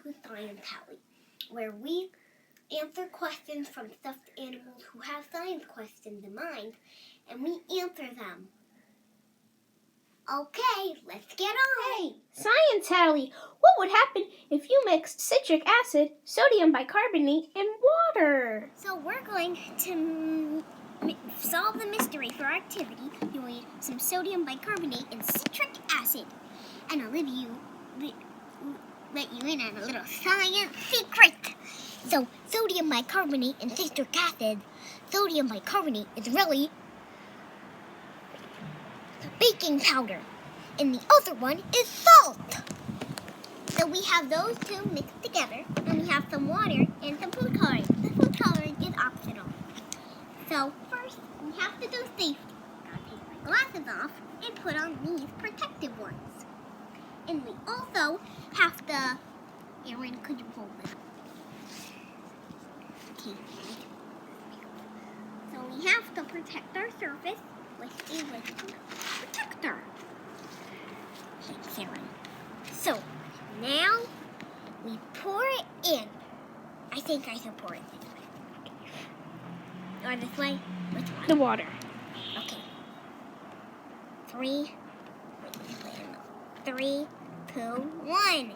to Science Hallie, where we answer questions from stuffed animals who have science questions in mind, and we answer them. Okay, let's get on. Hey, Science Hallie, what would happen if you mixed citric acid, sodium bicarbonate, and water? So we're going to solve the mystery for our activity. You'll need some sodium bicarbonate and citric acid. And I'll let you in on a little science secret. So sodium bicarbonate and citric acid. Sodium bicarbonate is really baking powder, and the other one is salt. So we have those two mixed together, and we have some water and some food coloring. The food coloring is optional. So first, we have to do safety. I'll take my glasses off and put on these protective ones. And we also have to, Aaron, could you hold this? Okay. So we have to protect our surface with a little protector. Thanks, Aaron. So now we pour it in. I think I should pour it this way. Or this way? Which one? The water. Okay. 3, 2, 1.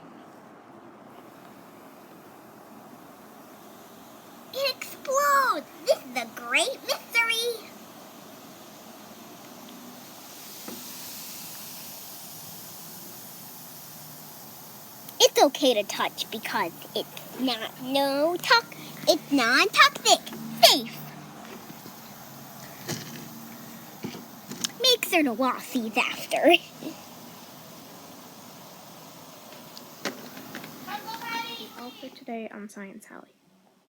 It explodes! This is a great mystery! It's okay to touch because it's non-toxic. Safe. Make sure to wash these after. All for today on Science Hallie.